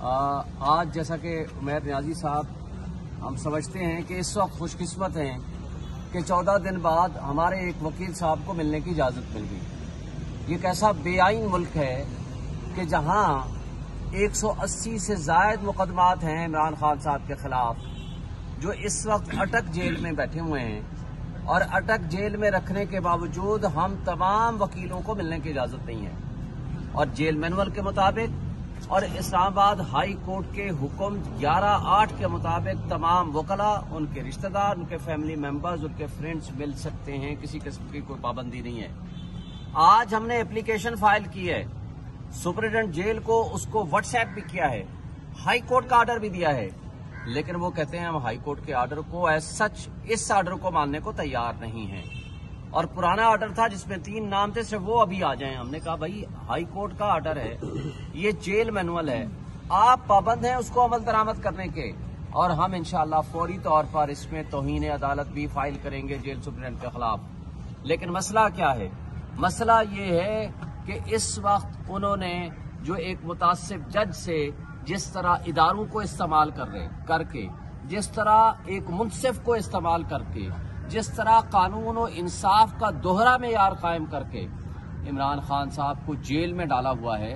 आज जैसा कि उमैर नियाजी साहब, हम समझते हैं कि इस वक्त खुशकिस्मत हैं कि 14 दिन बाद हमारे एक वकील साहब को मिलने की इजाज़त मिल गई। ये कैसा बेआईन मुल्क है कि जहां 180 से ज़ायद मुकदमात हैं इमरान खान साहब के खिलाफ, जो इस वक्त अटक जेल में बैठे हुए हैं, और अटक जेल में रखने के बावजूद हम तमाम वकीलों को मिलने की इजाज़त नहीं है। और जेल मैनुअल के मुताबिक और इस्लामाबाद हाई कोर्ट के हुक्म 11/8 के मुताबिक तमाम वकला, उनके रिश्तेदार, उनके फैमिली मेंबर्स, उनके फ्रेंड्स मिल सकते हैं। किसी किस्म की कोई पाबंदी नहीं है। आज हमने एप्लीकेशन फाइल की है सुपरिटेंडेंट जेल को, उसको व्हाट्सएप भी किया है, हाई कोर्ट का ऑर्डर भी दिया है, लेकिन वो कहते हैं हम हाई कोर्ट के ऑर्डर को एज सच, इस ऑर्डर को मानने को तैयार नहीं है। और पुराना ऑर्डर था जिसमें 3 नाम थे, सिर्फ वो अभी आ जाएं। हमने कहा भाई हाई कोर्ट का ऑर्डर है, ये जेल मैनुअल है, आप पाबंद हैं उसको अमल दरामद करने के, और हम इंशाअल्लाह फौरी तौर पर इसमें तौहीन अदालत भी फाइल करेंगे जेल सुपरिटेंडेंट के खिलाफ। लेकिन मसला क्या है? मसला ये है कि इस वक्त उन्होंने जो एक मुतासिब जज से जिस तरह इदारों को इस्तेमाल करके, जिस तरह एक मुंसिफ को इस्तेमाल करके, जिस तरह कानून और इंसाफ का दोहरा मेयार कायम करके इमरान खान साहब को जेल में डाला हुआ है,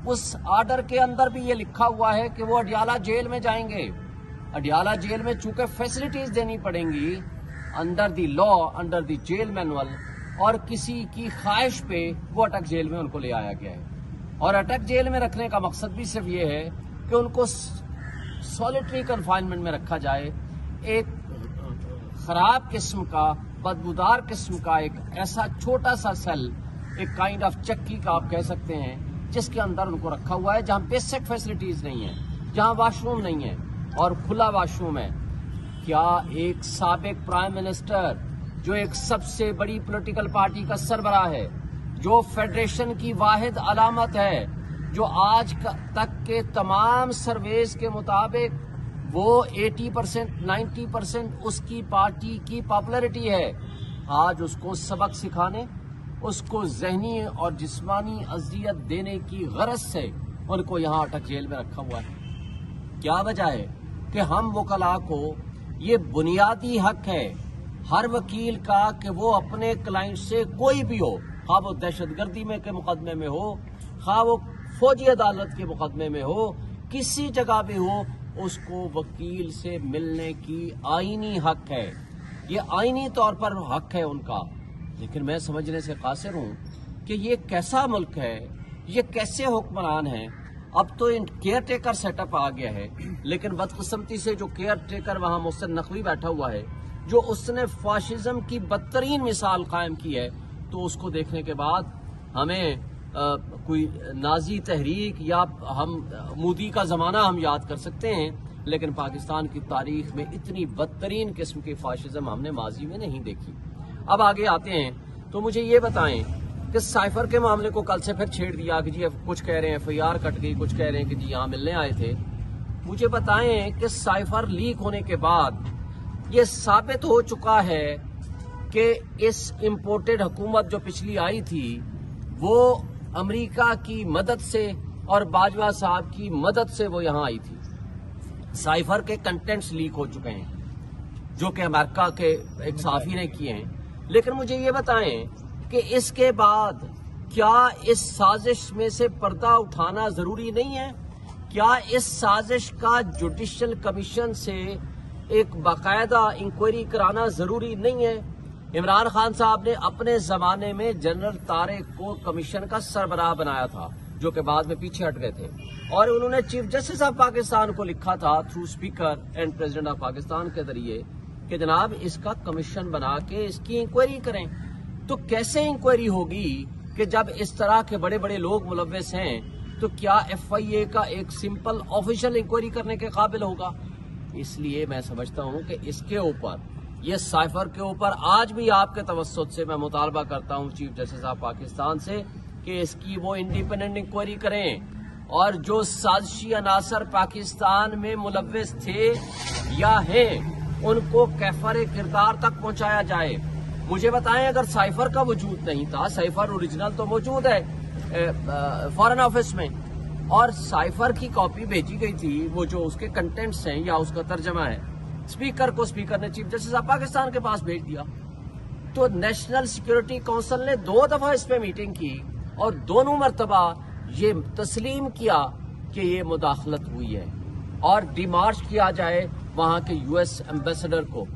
उस ऑर्डर के अंदर भी ये लिखा हुआ है कि वो अडियाला जेल में जाएंगे। अडियाला जेल में चूंकि फैसिलिटीज देनी पड़ेंगी under the law, under the jail manual, और किसी की ख्वाहिश पे वो अटक जेल में उनको ले आया गया है। और अटक जेल में रखने का मकसद भी सिर्फ ये है कि उनको सॉलिटरी कन्फाइनमेंट में रखा जाए, एक खराब किस्म का, बदबूदार किस्म का एक ऐसा छोटा सा सेल, एक काइंड ऑफ चक्की का आप कह सकते हैं, जिसके अंदर उनको रखा हुआ है, जहां बेसिक फैसिलिटीज नहीं है, जहां वॉशरूम नहीं है और खुला वॉशरूम है। क्या एक साबिक प्राइम मिनिस्टर, जो एक सबसे बड़ी पॉलिटिकल पार्टी का सरबराह है, जो फेडरेशन की वाहिद अलामत है, जो आज तक के तमाम सर्वेस के मुताबिक वो 80%, 90% उसकी पार्टी की पॉपुलैरिटी है, आज उसको सबक सिखाने, उसको जहनी और जिस्मानी अजियत देने की गरज से उनको यहाँ अटक जेल में रखा हुआ है। क्या वजह है कि हम वकला को ये बुनियादी हक है हर वकील का कि वो अपने क्लाइंट से, कोई भी हो, खा वो दहशतगर्दी में के मुकदमे में हो, खा वो फौजी अदालत के मुकदमे में हो, किसी जगह भी हो, उसको वकील से मिलने की आईनी हक है। ये आईनी तौर पर हक है उनका। लेकिन मैं समझने से कासिर हूं कि ये कैसा मुल्क है, ये कैसे हुक्मरान हैं। अब तो इन केयर टेकर सेटअप आ गया है, लेकिन बदकिस्मती से जो केयर टेकर वहां मोहसिन नकवी बैठा हुआ है, जो उसने फाशिज्म की बदतरीन मिसाल कायम की है, तो उसको देखने के बाद हमें कोई नाजी तहरीक या हम मोदी का जमाना हम याद कर सकते हैं, लेकिन पाकिस्तान की तारीख में इतनी बदतरीन किस्म की फाशिज्म हमने माजी में नहीं देखी। अब आगे आते हैं, तो मुझे ये बताएं कि साइफर के मामले को कल से फिर छेड़ दिया कि जी कुछ कह रहे हैं FIR कट गई, कुछ कह रहे हैं कि जी यहाँ मिलने आए थे। मुझे बताएं कि साइफर लीक होने के बाद ये साबित हो चुका है कि इस इम्पोर्टेड हुकूमत जो पिछली आई थी, वो अमेरिका की मदद से और बाजवा साहब की मदद से वो यहां आई थी। साइफर के कंटेंट्स लीक हो चुके हैं, जो कि अमेरिका के एक सहाफी ने किए हैं। लेकिन मुझे ये बताएं कि इसके बाद क्या इस साजिश में से पर्दा उठाना जरूरी नहीं है? क्या इस साजिश का जुडिशियल कमीशन से एक बाकायदा इंक्वायरी कराना जरूरी नहीं है? इमरान खान साहब ने अपने जमाने में जनरल तारिक को कमीशन का सरबराह बनाया था, जो कि बाद में पीछे हट गए थे, और उन्होंने चीफ जस्टिस ऑफ पाकिस्तान को लिखा था through speaker and president of Pakistan के जरिए कि जनाब इसका कमीशन बना के इसकी इंक्वायरी करें। तो कैसे इंक्वायरी होगी कि जब इस तरह के बड़े बड़े लोग मुलव्वस हैं, तो क्या FIA का एक सिंपल ऑफिशियल इंक्वायरी करने के काबिल होगा? इसलिए मैं समझता हूं कि इसके ऊपर, ये साइफर के ऊपर आज भी आपके तवस्सुत से मैं मुतालबा करता हूं चीफ जस्टिस ऑफ पाकिस्तान से कि इसकी वो इंडिपेंडेंट इंक्वायरी करें, और जो साजिशी अनासर पाकिस्तान में मुलव्वस थे या हैं, उनको कैफर किरदार तक पहुंचाया जाए। मुझे बताएं, अगर साइफर का वजूद नहीं था, साइफर ओरिजिनल तो मौजूद है फॉरेन ऑफिस में, और साइफर की कॉपी भेजी गई थी, वो जो उसके कंटेंट्स हैं या उसका तर्जमा है, स्पीकर को स्पीकर ने चीफ जस्टिस ऑफ पाकिस्तान के पास भेज दिया। तो नेशनल सिक्योरिटी काउंसिल ने 2 दफा इस पे मीटिंग की और दोनों मरतबा ये तस्लीम किया कि ये मुदाखलत हुई है और डिमार्च किया जाए वहां के यूएस एम्बेसडर को।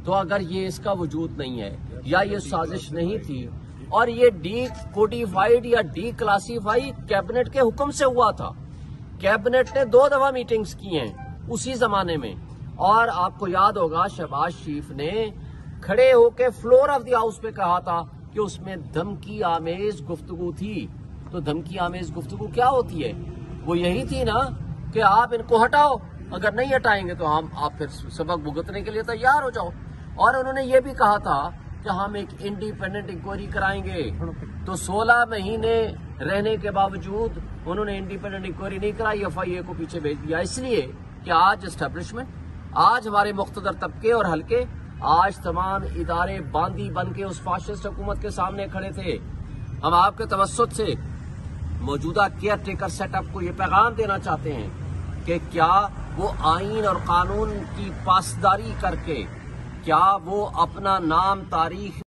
तो अगर ये इसका वजूद नहीं है या ये साजिश नहीं थी और ये डी कोडिफाइड या डी क्लासीफाई कैबिनेट के हुक्म से हुआ था, कैबिनेट ने 2 दफा मीटिंग्स की हैं उसी जमाने में। और आपको याद होगा शहबाज शरीफ ने खड़े होकर फ्लोर ऑफ द हाउस पे कहा था कि उसमें धमकी आमेज गुफ्तगू थी। तो धमकी आमेज गुफ्तगू क्या होती है? वो यही थी ना कि आप इनको हटाओ, अगर नहीं हटाएंगे तो आप फिर सबक भुगतने के लिए तैयार हो जाओ। और उन्होंने ये भी कहा था कि हम एक इंडिपेंडेंट इंक्वायरी कराएंगे। तो 16 महीने रहने के बावजूद उन्होंने इंडिपेंडेंट इंक्वायरी नहीं कराई, FIA को पीछे भेज दिया। इसलिए कि आज एस्टेब्लिशमेंट, आज हमारे मुख्तदर तबके और हल्के, आज तमाम इदारे बांदी बन के उस फाशिस्ट हुकूमत के सामने खड़े थे। हम आपके तवस्सुत से मौजूदा केयर टेकर सेटअप को ये पैगाम देना चाहते हैं कि क्या वो आईन और कानून की पासदारी करके क्या वो अपना नाम तारीख